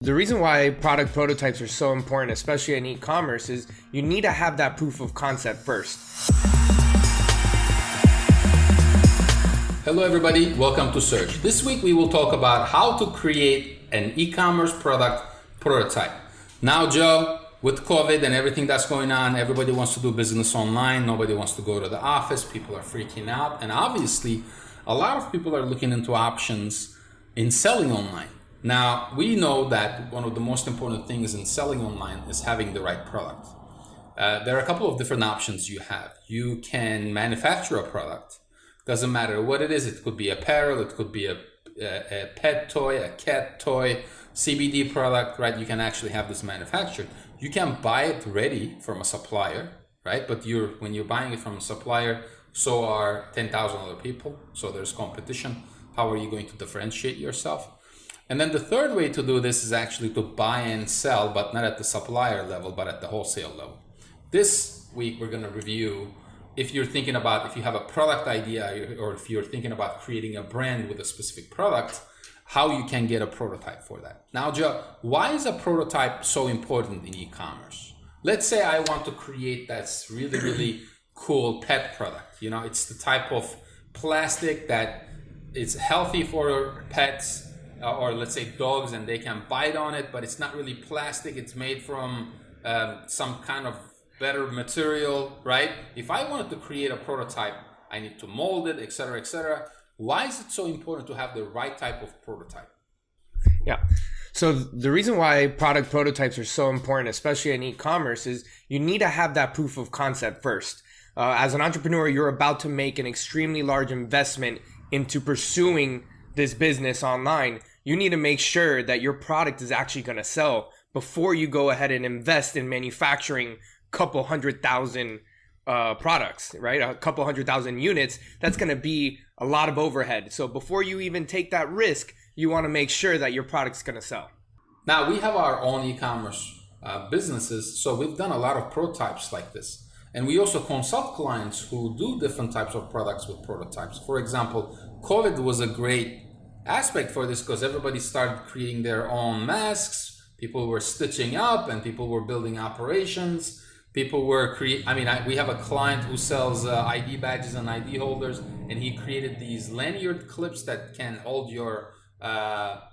The reason why product prototypes are so important, especially in e-commerce, is you need to have that proof of concept first. Hello everybody, welcome to Search. This week we will talk about how to create an e-commerce product prototype. Now Joe, with COVID and everything that's going on, everybody wants to do business online, nobody wants to go to the office, people are freaking out, and obviously a lot of people are looking into options in selling online. Now, we know that one of the most important things in selling online is having the right product. There are a couple of different options you have. You can manufacture a product. Doesn't matter what it is. It could be apparel, it could be a pet toy, a cat toy, CBD product, right? You can actually have this manufactured. You can buy it ready from a supplier, right? But when you're buying it from a supplier, so are 10,000 other people. So there's competition. How are you going to differentiate yourself? And then the third way to do this is actually to buy and sell, but not at the supplier level, but at the wholesale level. This week, we're going to review if you have a product idea, or if you're thinking about creating a brand with a specific product, how you can get a prototype for that. Now, Joe, why is a prototype so important in e-commerce? Let's say I want to create that really, really cool pet product. You know, it's the type of plastic that is healthy for pets, or let's say dogs, and they can bite on it, but it's not really plastic. It's made from some kind of better material, right? If I wanted to create a prototype, I need to mold it, etc., etc. Why is it so important to have the right type of prototype? Yeah. So the reason why product prototypes are so important, especially in e-commerce, is you need to have that proof of concept first. As an entrepreneur, you're about to make an extremely large investment into pursuing this business online. You need to make sure that your product is actually going to sell before you go ahead and invest in manufacturing a couple 100,000 products, right? A couple 100,000 units. That's going to be a lot of overhead. So before you even take that risk, you want to make sure that your product's going to sell. Now, we have our own e-commerce businesses, so we've done a lot of prototypes like this. And we also consult clients who do different types of products with prototypes. For example, COVID was a great aspect for this because everybody started creating their own masks. People were stitching up and people were building operations. People were we have a client who sells ID badges and ID holders, and he created these lanyard clips that can hold your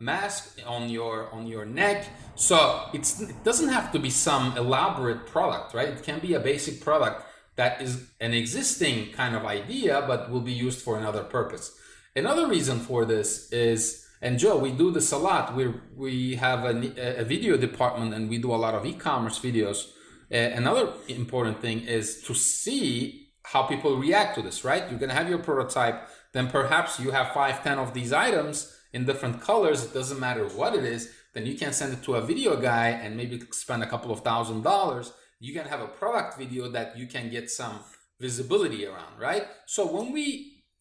mask on your neck. So it doesn't have to be some elaborate product, right? It can be a basic product that is an existing kind of idea but will be used for another purpose. Another reason for this is, and Joe, we do this a lot. We have a video department and we do a lot of e-commerce videos. Another important thing is to see how people react to this, right? You're going to have your prototype, then perhaps you have 5-10 of these items in different colors. It doesn't matter what it is. Then you can send it to a video guy and maybe spend a couple of $1,000s. You can have a product video that you can get some visibility around, right? So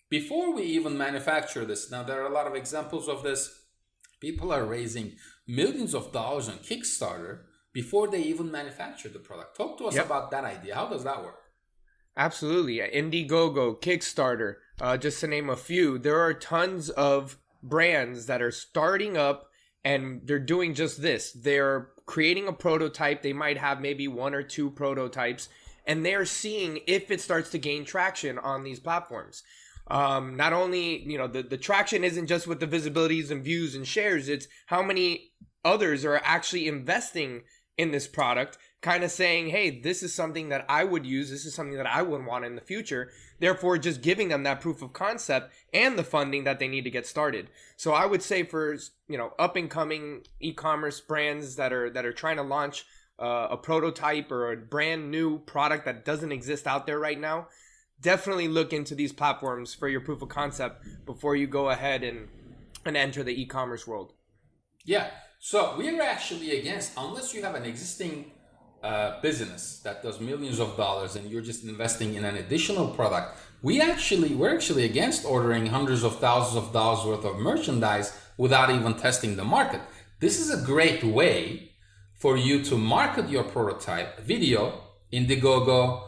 before we even manufacture this, now there are a lot of examples of this. People are raising millions of dollars on Kickstarter before they even manufacture the product. Talk to us about that idea. How does that work? Absolutely. IndieGoGo, Kickstarter, just to name a few. There are tons of brands that are starting up and they're doing just this. They're creating a prototype. They might have maybe 1 or 2 prototypes, and they're seeing if it starts to gain traction on these platforms. Not only, the traction isn't just with the visibilities and views and shares, it's how many others are actually investing in this product, kind of saying, hey, this is something that I would use. This is something that I would want in the future. Therefore, just giving them that proof of concept and the funding that they need to get started. So I would say for, up and coming e-commerce brands that are trying to launch a prototype or a brand new product that doesn't exist out there right now, definitely look into these platforms for your proof of concept before you go ahead and enter the e-commerce world. Yeah. So we're actually against, unless you have an existing business that does millions of dollars and you're just investing in an additional product, we're actually against ordering hundreds of thousands of dollars worth of merchandise without even testing the market. This is a great way for you to market your prototype. Video, IndieGoGo,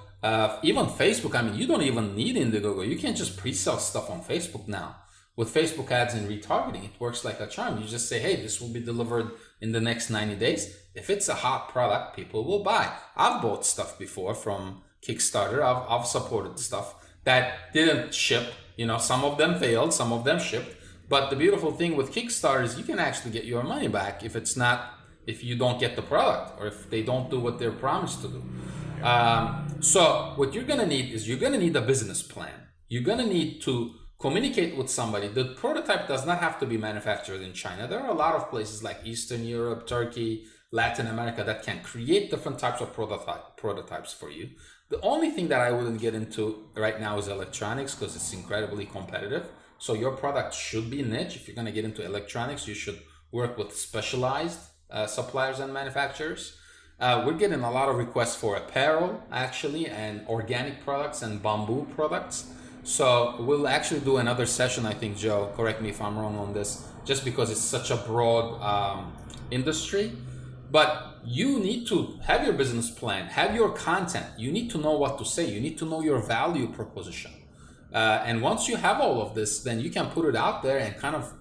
even Facebook. You don't even need IndieGoGo. You can just pre-sell stuff on Facebook now. With Facebook ads and retargeting, it works like a charm. You just say, hey, this will be delivered in the next 90 days. If it's a hot product, people will buy. I've bought stuff before from Kickstarter. I've supported stuff that didn't ship. Some of them failed, some of them shipped. But the beautiful thing with Kickstarter is you can actually get your money back if you don't get the product or if they don't do what they're promised to do. So what you're gonna need is a business plan. You're gonna need to communicate with somebody. The prototype does not have to be manufactured in China. There are a lot of places like Eastern Europe, Turkey, Latin America that can create different types of prototypes for you. The only thing that I wouldn't get into right now is electronics because it's incredibly competitive. So your product should be niche. If you're going to get into electronics, you should work with specialized suppliers and manufacturers. We're getting a lot of requests for apparel, actually, and organic products and bamboo products. So we'll actually do another session, I think, Joe, correct me if I'm wrong on this, just because it's such a broad industry. But you need to have your business plan, have your content. You need to know what to say. You need to know your value proposition. And once you have all of this, then you can put it out there and kind of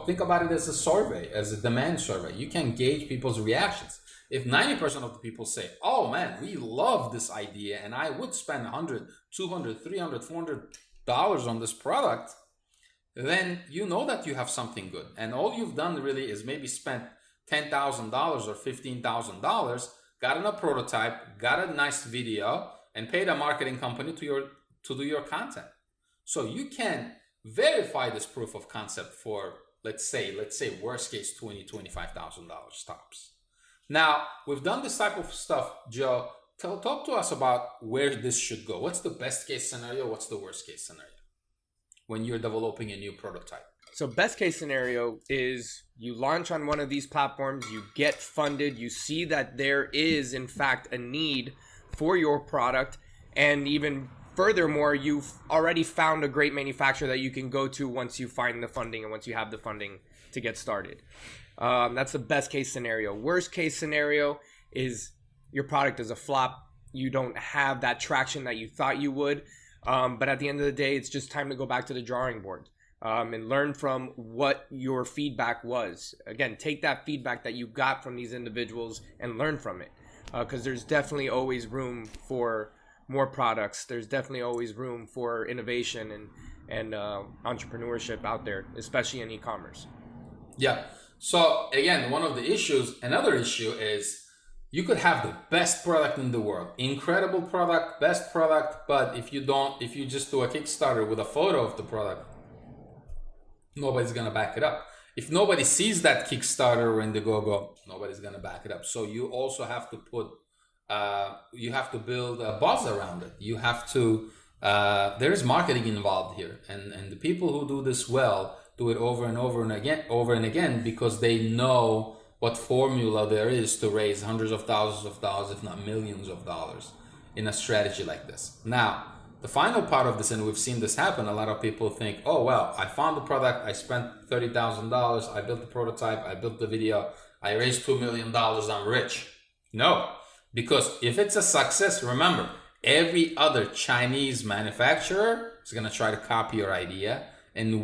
think about it as a survey, as a demand survey. You can gauge people's reactions. If 90% of the people say, oh man, we love this idea and I would spend $100, $200, $300, $400 on this product, then you know that you have something good. And all you've done really is maybe spent $10,000 or $15,000, got in a prototype, got a nice video, and paid a marketing company to do your content. So you can verify this proof of concept for, let's say worst case $20,000, $25,000 tops. Now, we've done this type of stuff, Joe. Talk to us about where this should go. What's the best case scenario? What's the worst case scenario when you're developing a new prototype? So best case scenario is you launch on one of these platforms, you get funded, you see that there is, in fact, a need for your product, and even furthermore, you've already found a great manufacturer that you can go to once you find the funding and once you have the funding to get started. That's the best case scenario. Worst case scenario is your product is a flop. You don't have that traction that you thought you would. But at the end of the day, it's just time to go back to the drawing board and learn from what your feedback was. Again, take that feedback that you got from these individuals and learn from it. Because there's definitely always room for more products. There's definitely always room for innovation and entrepreneurship out there, especially in e-commerce. Yeah. So again, another issue is you could have the best product in the world, incredible product, best product, but if you just do a Kickstarter with a photo of the product, nobody's going to back it up. If nobody sees that Kickstarter or IndieGoGo, nobody's going to back it up. So you also have to build a buzz around it. You have to, there's marketing involved here. And the people who do this well do it over and over and again, because they know what formula there is to raise hundreds of thousands of dollars, if not millions of dollars in a strategy like this. Now, the final part of this, and we've seen this happen, a lot of people think, oh, well, I found the product, I spent $30,000, I built the prototype, I built the video, I raised $2 million, I'm rich. No, because if it's a success, remember, every other Chinese manufacturer is going to try to copy your idea. And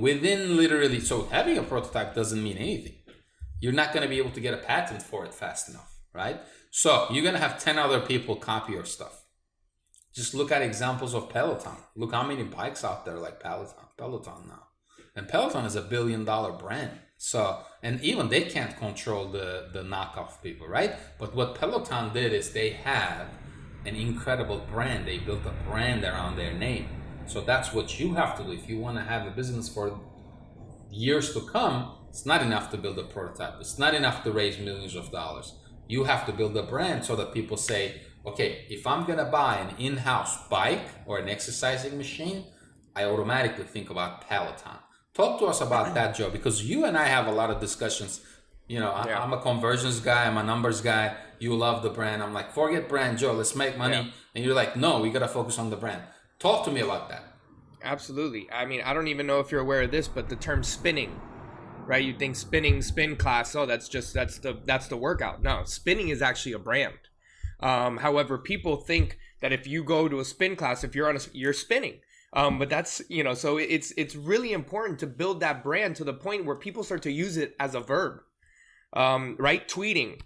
so having a prototype doesn't mean anything. You're not going to be able to get a patent for it fast enough, right? So you're going to have 10 other people copy your stuff. Just look at examples of Peloton. Look how many bikes out there like Peloton now. And Peloton is $1 billion brand. So, and even they can't control the knockoff people, right? But what Peloton did is they have an incredible brand. They built a brand around their name. So that's what you have to do. If you want to have a business for years to come, it's not enough to build a prototype. It's not enough to raise millions of dollars. You have to build a brand so that people say, okay, if I'm going to buy an in-house bike or an exercising machine, I automatically think about Peloton. Talk to us about that, Joe, because you and I have a lot of discussions. I'm a conversions guy. I'm a numbers guy. You love the brand. I'm like, forget brand, Joe. Let's make money. Yeah. And you're like, no, we got to focus on the brand. Talk to me about that. Absolutely. I mean, I don't even know if you're aware of this, but the term spinning, right? You think spin class. Oh, that's the workout. No, spinning is actually a brand. However, people think that if you go to a spin class, if you're spinning, But that's, so it's really important to build that brand to the point where people start to use it as a verb, right? Tweeting,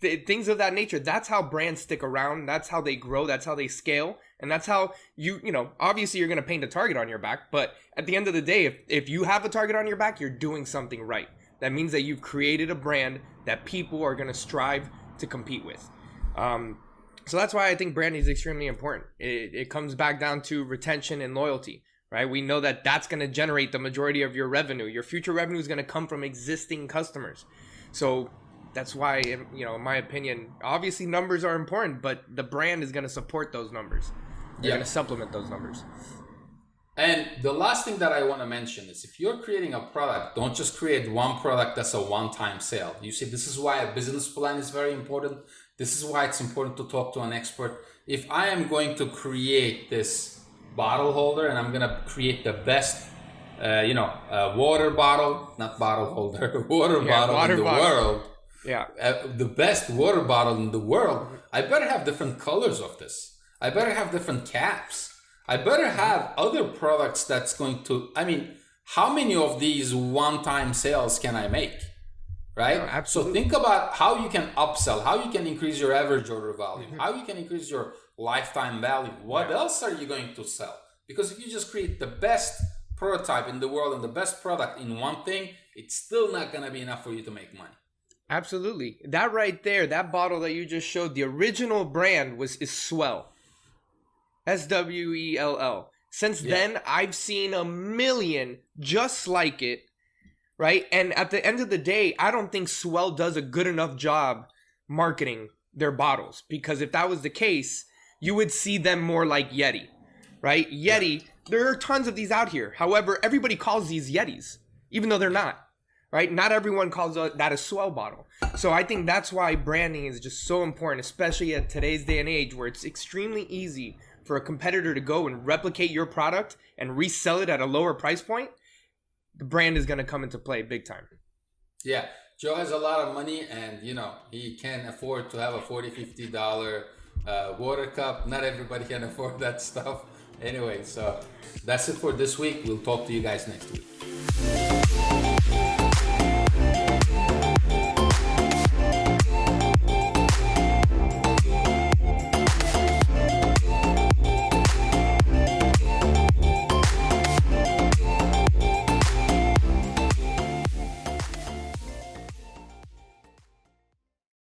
things of that nature. That's how brands stick around. That's how they grow. That's how they scale. And that's how obviously you're going to paint a target on your back. But at the end of the day, if you have a target on your back, you're doing something right. That means that you've created a brand that people are going to strive to compete with. So that's why I think branding is extremely important. It comes back down to retention and loyalty, right? We know that that's going to generate the majority of your revenue. Your future revenue is going to come from existing customers. So that's why, in my opinion, obviously numbers are important, but the brand is going to support those numbers. They're going to supplement those numbers. And the last thing that I want to mention is if you're creating a product, don't just create one product that's a one-time sale. You see, this is why a business plan is very important. This is why it's important to talk to an expert. If I am going to create this bottle holder and I'm going to create the best, water bottle, not bottle holder, water bottle in the world. Yeah. The best water bottle in the world, I better have different colors of this. I better have different caps. I better have other products that's going to, how many of these one-time sales can I make? Right? No, absolutely. So think about how you can upsell, how you can increase your average order value, how you can increase your lifetime value. What else are you going to sell? Because if you just create the best prototype in the world and the best product in one thing, it's still not going to be enough for you to make money. Absolutely. That right there, that bottle that you just showed, the original brand is Swell. SWELL. Since then, I've seen a million just like it, right? And at the end of the day, I don't think Swell does a good enough job marketing their bottles, because if that was the case, you would see them more like Yeti, right? Yeti, there are tons of these out here. However, everybody calls these Yetis, even though they're not, right? Not everyone calls that a Swell bottle. So I think that's why branding is just so important, especially at today's day and age where it's extremely easy for a competitor to go and replicate your product and resell it at a lower price point. The brand is going to come into play big time. Yeah. Joe has a lot of money and, he can afford to have a $40, $50 water cup. Not everybody can afford that stuff. Anyway, so that's it for this week. We'll talk to you guys next week.